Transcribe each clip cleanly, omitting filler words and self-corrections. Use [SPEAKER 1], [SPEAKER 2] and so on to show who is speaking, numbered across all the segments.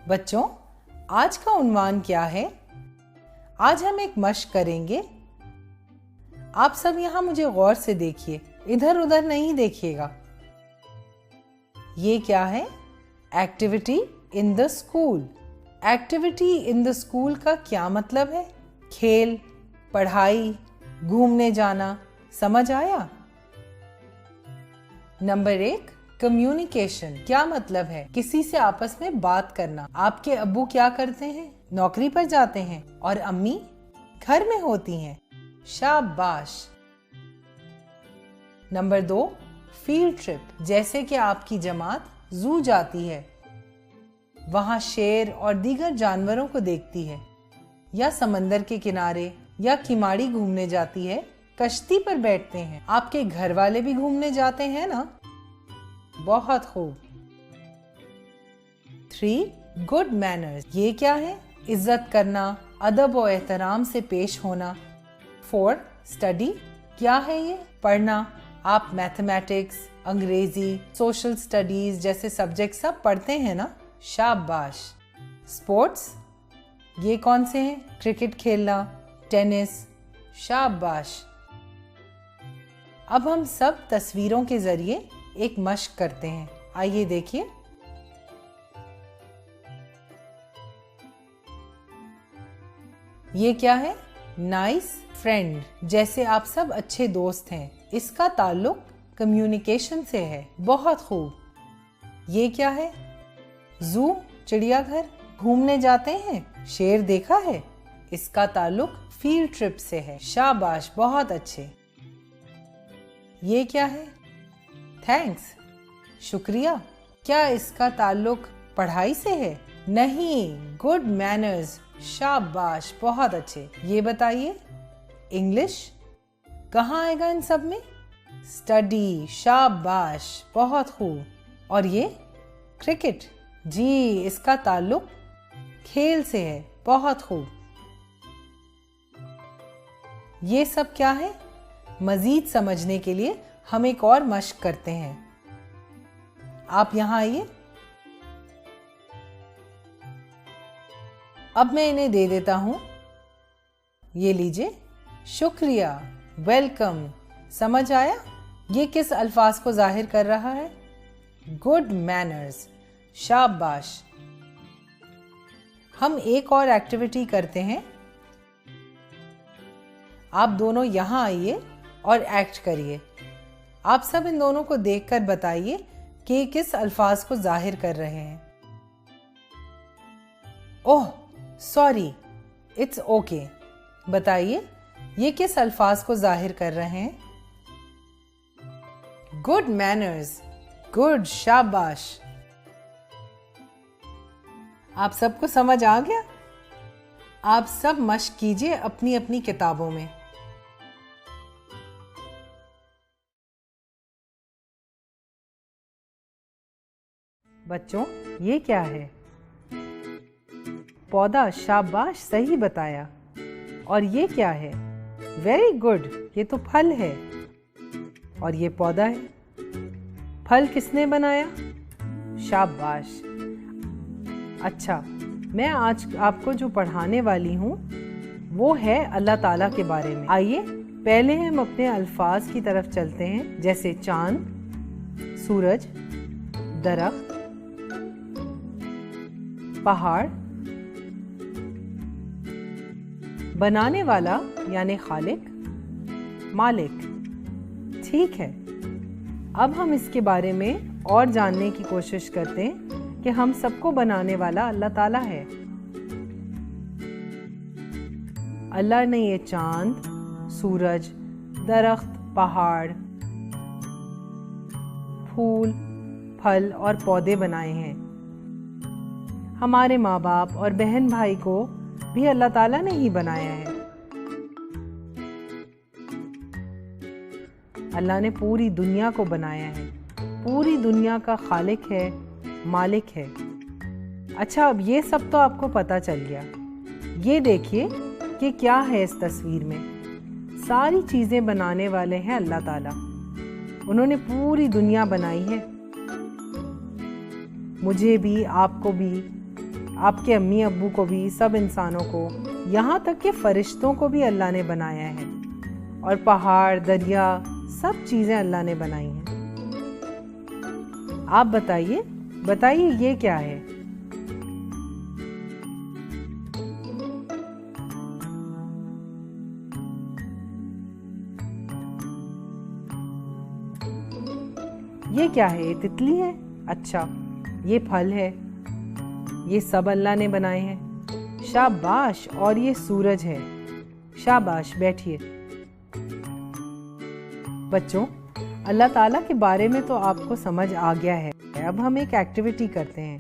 [SPEAKER 1] बच्चों, आज का उन्वान क्या है? आज हम एक मश्क करेंगे। आप सब यहाँ मुझे गौर से देखिए, इधर उधर नहीं देखिएगा। ये क्या है? Activity in the school. Activity in the school का क्या मतलब है? खेल, पढ़ाई, घूमने जाना। समझ आया? Number 1, communication. क्या मतलब है? किसी से आपस में बात करना। आपके अब्बू क्या करते हैं? नौकरी पर जाते हैं और अम्मी घर में होती हैं। शाबाश। Number 2, field trip. जैसे कि आपकी जमात जू जाती है, वहां शेर और दीगर जानवरों को देखती है, या समंदर के किनारे या किमाड़ी घूमने जाती है, कश्ती पर बैठते हैं। आपके घर वाले भी घूमने जाते हैं ना? बहुत खूब। 3, गुड मैनर्स। ये क्या है? इज्जत करना, अदब और एहतराम से पेश होना। 4, स्टडी। क्या है ये? पढ़ना। आप मैथमेटिक्स, अंग्रेजी, सोशल स्टडीज जैसे सब्जेक्ट सब पढ़ते हैं ना? शाबाश। स्पोर्ट्स। ये कौन से हैं? क्रिकेट खेलना, टेनिस। शाबाश। अब हम सब तस्वीरों के जरिए एक मश्क करते हैं। आइए देखिए। ये क्या है? Nice friend. जैसे आप सब अच्छे दोस्त हैं। इसका ताल्लुक कम्युनिकेशन से है। बहुत खूब। ये क्या है? जू, चिड़ियाघर। घूमने जाते हैं, शेर देखा है। इसका ताल्लुक फील्ड ट्रिप से है। शाबाश, बहुत अच्छे। ये क्या है? थैंक्स, शुक्रिया। क्या इसका ताल्लुक पढ़ाई से है? नहीं, गुड मैनर्स। शाबाश, बहुत अच्छे। ये बताइए, इंग्लिश कहाँ आएगा इन सब में? स्टडी। शाबाश, बहुत खूब। और ये क्रिकेट। जी, इसका ताल्लुक खेल से है। बहुत खूब। ये सब क्या है? मजीद समझने के लिए हम एक और मश्क करते हैं। आप यहां आइए। अब मैं इन्हें दे देता हूं। ये लीजिए। शुक्रिया, वेलकम। समझ आया? ये किस अल्फाज को जाहिर कर रहा है? Good manners. शाबाश। हम एक और एक्टिविटी करते हैं। आप दोनों यहां आइए और एक्ट करिए। आप सब इन दोनों को देखकर बताइए कि ये किस अल्फाज को जाहिर कर रहे हैं। Oh sorry, it's okay. बताइए, ये किस अल्फाज को जाहिर कर रहे हैं? Good manners. गुड, शाबाश। आप सबको समझ आ गया? आप सब मश्क कीजिए अपनी अपनी किताबों में। बच्चों, ये क्या है? पौधा। शाबाश, सही बताया। और ये क्या है? वेरी गुड, ये तो फल है। और ये पौधा है। फल किसने बनाया? शाबाश। अच्छा, मैं आज आपको जो पढ़ाने वाली हूँ वो है अल्लाह ताला के बारे में। आइए पहले हम अपने अल्फाज की तरफ चलते हैं, जैसे चांद, सूरज, दरख्त, पहाड़। बनाने वाला यानी खालिक, मालिक। ठीक है, अब हम इसके बारे में और जानने की कोशिश करते हैं कि हम सबको बनाने वाला अल्लाह ताला है। अल्लाह ने ये चांद, सूरज, दरख्त, पहाड़, फूल, फल और पौधे बनाए हैं। हमारे माँ बाप और बहन भाई को भी अल्लाह ताला ने ही बनाया है। अल्लाह ने पूरी दुनिया को बनाया है। पूरी दुनिया का खालिक है, मालिक है। अच्छा, अब ये सब तो आपको पता चल गया। ये देखिए कि क्या है इस तस्वीर में। सारी चीजें बनाने वाले हैं अल्लाह ताला। उन्होंने पूरी दुनिया बनाई है। मुझे भी, आपको भी आपके अम्मी अब्बू को भी, सब इंसानों को, यहाँ तक कि फरिश्तों को भी अल्लाह ने बनाया है। और पहाड़, दरिया, सब चीज़ें अल्लाह ने बनाई हैं। आप बताइए, बताइए ये क्या है? ये क्या है? ये तितली है? अच्छा, ये फल है। ये सब अल्लाह ने बनाए हैं। शाबाश। और ये सूरज है। शाबाश, बैठिए। बच्चों, अल्लाह ताला के बारे में तो आपको समझ आ गया है। अब हम एक एक्टिविटी करते हैं।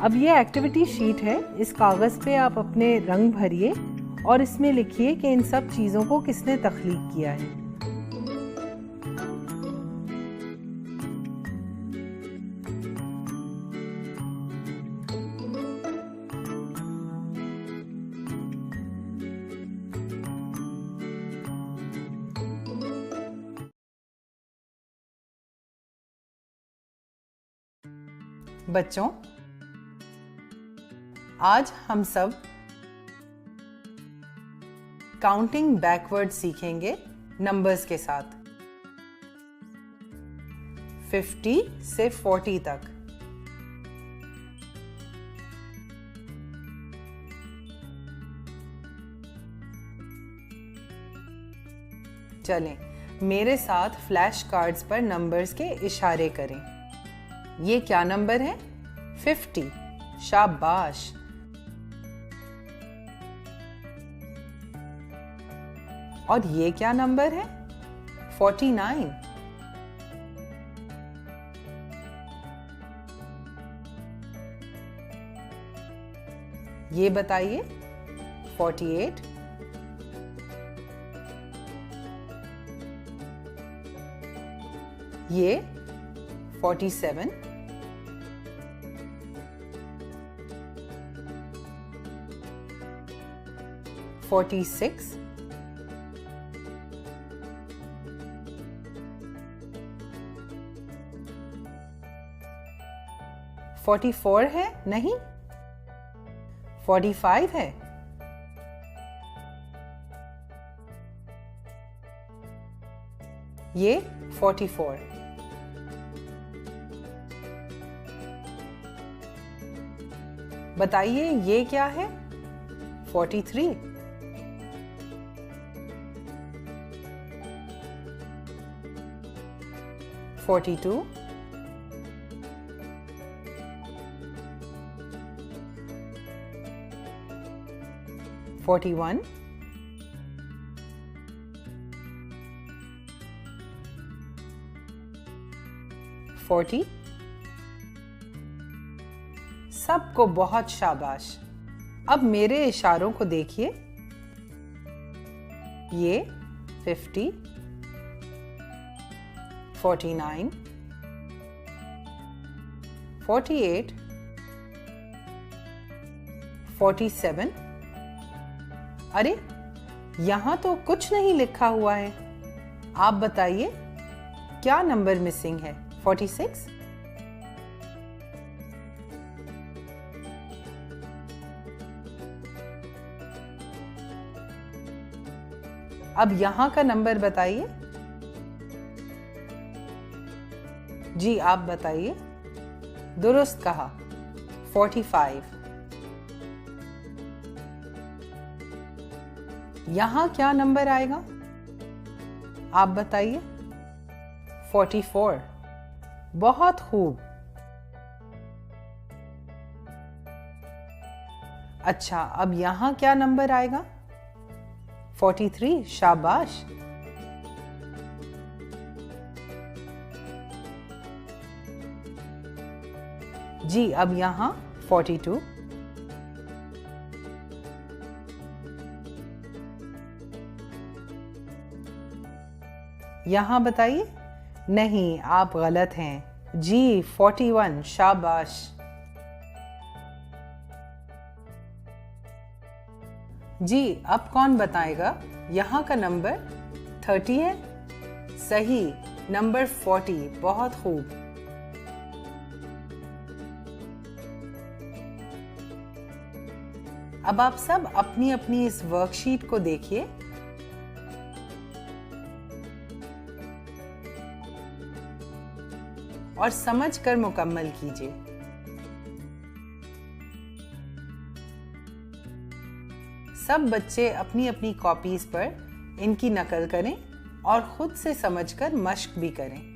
[SPEAKER 1] अब ये एक्टिविटी शीट है। इस कागज़ पे आप अपने रंग भरिए और इसमें लिखिए कि इन सब चीज़ों को किसने तख्लीक किया है। बच्चों, आज हम सब काउंटिंग बैकवर्ड सीखेंगे नंबर्स के साथ, 50 से 40 तक। चलें, मेरे साथ फ्लैश कार्ड्स पर नंबर्स के इशारे करें। ये क्या नंबर है? 50। शाबाश। और ये क्या नंबर है? 49। ये बताइए, 48। ये 47। 46। 44 है? नहीं, 45 है। ये 44। बताइए ये क्या है? 43। 42। 41। 40। सबको बहुत शाबाश। अब मेरे इशारों को देखिए। ये 50, 49, 48, 47। अरे, यहां तो कुछ नहीं लिखा हुआ है। आप बताइए क्या नंबर मिसिंग है? 46? अब यहां का नंबर बताइए। जी, आप बताइए। दुरुस्त कहा, 45। यहां क्या नंबर आएगा? आप बताइए। 44। बहुत खूब। अच्छा, अब यहां क्या नंबर आएगा? 43। शाबाश। जी, अब यहां 42। यहां बताइए। नहीं, आप गलत हैं। जी, 41। शाबाश। जी, अब कौन बताएगा? यहाँ का नंबर 30 है? सही, नंबर 40। बहुत खूब। अब आप सब अपनी अपनी इस वर्कशीट को देखिए और समझकर मुकम्मल कीजिए। सब बच्चे अपनी अपनी कॉपीज पर इनकी नकल करें और खुद से समझकर मश्क भी करें।